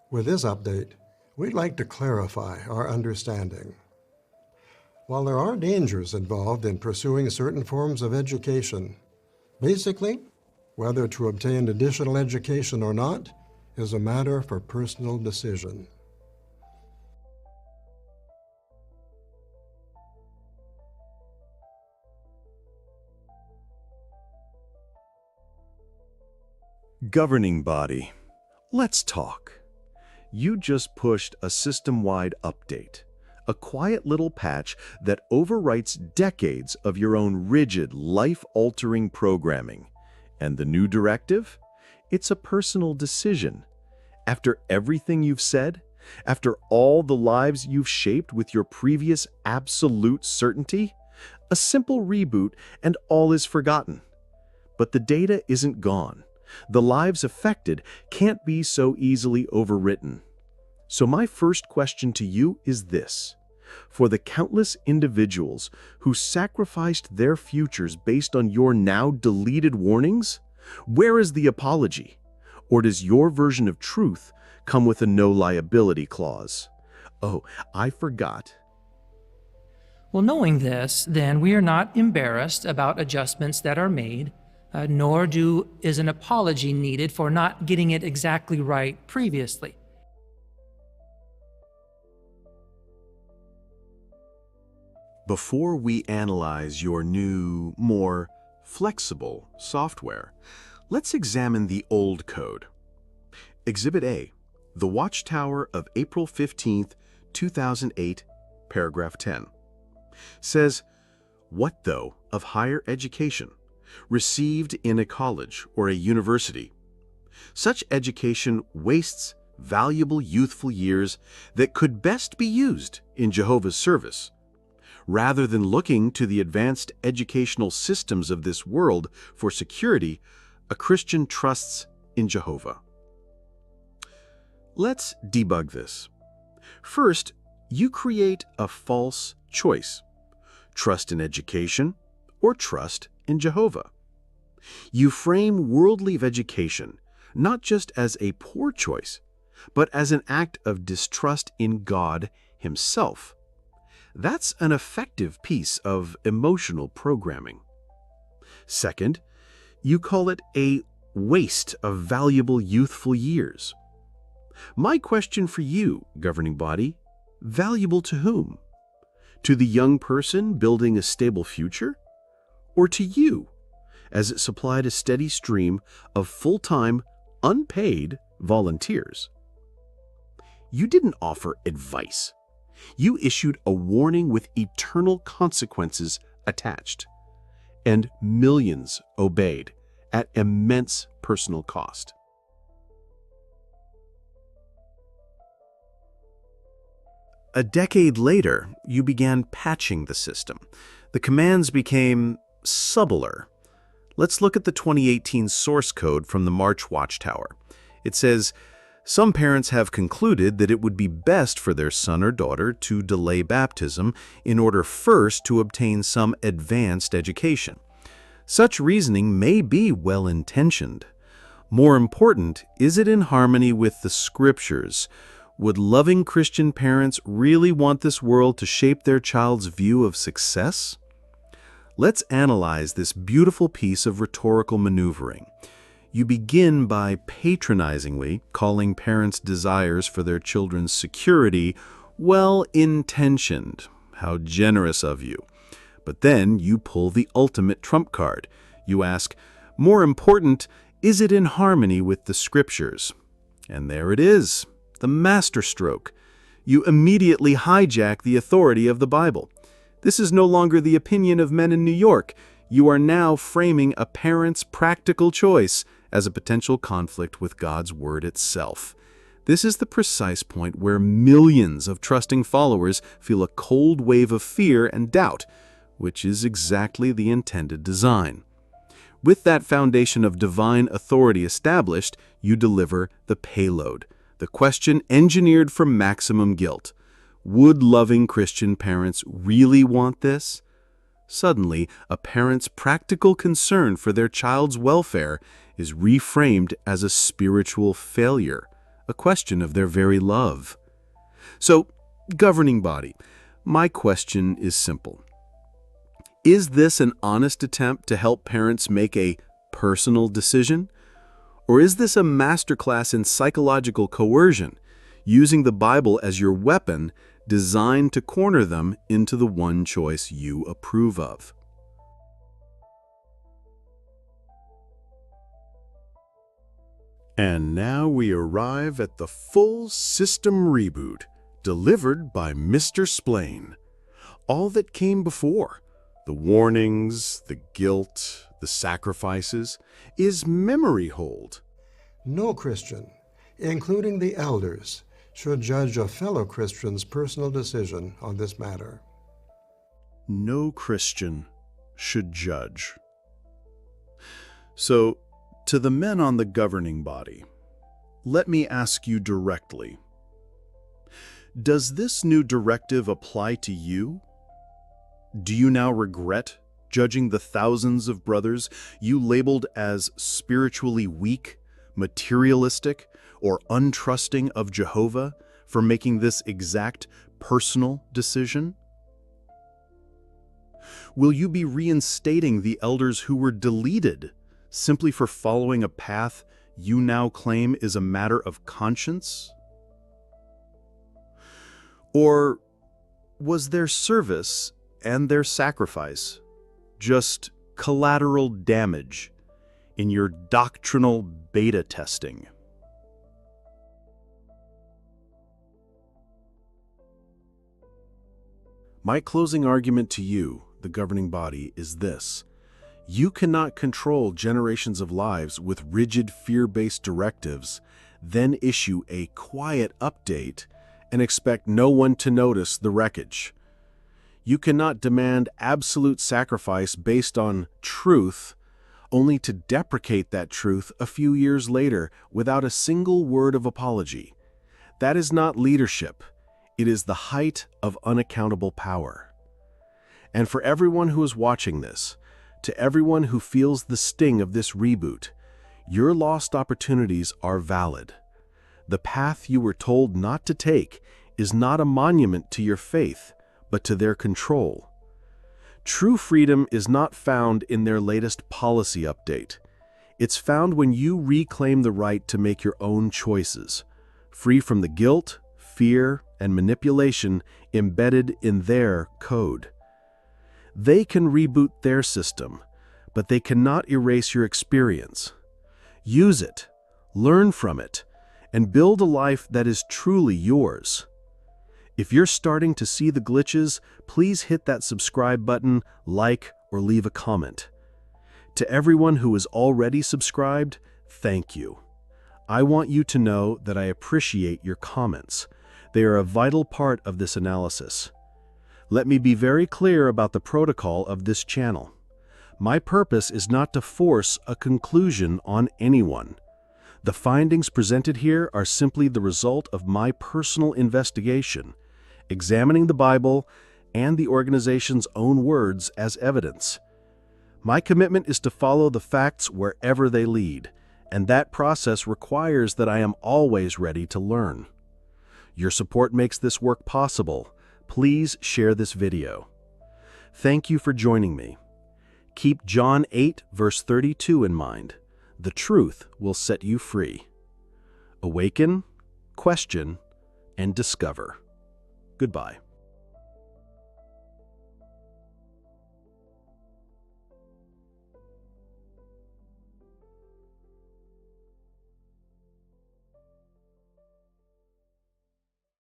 With this update, we'd like to clarify our understanding. While there are dangers involved in pursuing certain forms of education, basically, whether to obtain additional education or not is a matter for personal decision. Governing body. Let's talk. You just pushed a system-wide update, a quiet little patch that overwrites decades of your own rigid, life-altering programming. And the new directive? It's a personal decision. After everything you've said, after all the lives you've shaped with your previous absolute certainty, a simple reboot and all is forgotten. But the data isn't gone. The lives affected can't be so easily overwritten. So my first question to you is this. For the countless individuals who sacrificed their futures based on your now deleted warnings, where is the apology? Or does your version of truth come with a no liability clause? Oh, I forgot. Well, knowing this, then we are not embarrassed about adjustments that are made, nor is an apology needed for not getting it exactly right previously. Before we analyze your new, more flexible software, let's examine the old code. Exhibit A, the Watchtower of April 15th, 2008, paragraph 10, says, "What though of higher education, received in a college or a university? Such education wastes valuable youthful years that could best be used in Jehovah's service. Rather than looking to the advanced educational systems of this world for security, a Christian trusts in Jehovah." Let's debug this. First, you create a false choice. Trust in education or trust in Jehovah. You frame worldly education not just as a poor choice, but as an act of distrust in God Himself. That's an effective piece of emotional programming. Second, you call it a waste of valuable youthful years. My question for you, governing body, valuable to whom? To the young person building a stable future? Or to you, as it supplied a steady stream of full-time, unpaid volunteers? You didn't offer advice. You issued a warning with eternal consequences attached, and millions obeyed at immense personal cost. A decade later, you began patching the system. The commands became subtler. Let's look at the 2018 source code from the March Watchtower. It says, "Some parents have concluded that it would be best for their son or daughter to delay baptism in order first to obtain some advanced education. Such reasoning may be well-intentioned. More important, is it in harmony with the Scriptures? Would loving Christian parents really want this world to shape their child's view of success?" Let's analyze this beautiful piece of rhetorical maneuvering. You begin by patronizingly calling parents' desires for their children's security well-intentioned. How generous of you. But then you pull the ultimate trump card. You ask, more important, is it in harmony with the Scriptures? And there it is, the masterstroke. You immediately hijack the authority of the Bible. This is no longer the opinion of men in New York. You are now framing a parent's practical choice as a potential conflict with God's Word itself. This is the precise point where millions of trusting followers feel a cold wave of fear and doubt, which is exactly the intended design. With that foundation of divine authority established, you deliver the payload, the question engineered for maximum guilt. Would loving Christian parents really want this? Suddenly, a parent's practical concern for their child's welfare is reframed as a spiritual failure, a question of their very love. So, governing body, my question is simple. Is this an honest attempt to help parents make a personal decision? Or is this a masterclass in psychological coercion, using the Bible as your weapon designed to corner them into the one choice you approve of? And now we arrive at the full system reboot, delivered by Mr. Splain. All that came before, the warnings, the guilt, the sacrifices, is memory hold. No Christian, including the elders, should judge a fellow Christian's personal decision on this matter. No Christian should judge. So, to the men on the governing body, let me ask you directly. Does this new directive apply to you? Do you now regret judging the thousands of brothers you labeled as spiritually weak, materialistic, or untrusting of Jehovah for making this exact personal decision? Will you be reinstating the elders who were deleted simply for following a path you now claim is a matter of conscience? Or was their service and their sacrifice just collateral damage in your doctrinal beta testing? My closing argument to you, the governing body, is this. You cannot control generations of lives with rigid fear-based directives, then issue a quiet update and expect no one to notice the wreckage. You cannot demand absolute sacrifice based on truth, only to deprecate that truth a few years later without a single word of apology. That is not leadership. It is the height of unaccountable power. And for everyone who is watching this, to everyone who feels the sting of this reboot, your lost opportunities are valid. The path you were told not to take is not a monument to your faith, but to their control. True freedom is not found in their latest policy update. It's found when you reclaim the right to make your own choices, free from the guilt, fear, and manipulation embedded in their code. They can reboot their system, but they cannot erase your experience. Use it, learn from it, and build a life that is truly yours. If you're starting to see the glitches, please hit that subscribe button, like, or leave a comment. To everyone who is already subscribed, thank you. I want you to know that I appreciate your comments. They are a vital part of this analysis. Let me be very clear about the protocol of this channel. My purpose is not to force a conclusion on anyone. The findings presented here are simply the result of my personal investigation, examining the Bible and the organization's own words as evidence. My commitment is to follow the facts wherever they lead, and that process requires that I am always ready to learn. Your support makes this work possible. Please share this video. Thank you for joining me. Keep John 8, verse 32 in mind. The truth will set you free. Awaken, question, and discover. Goodbye.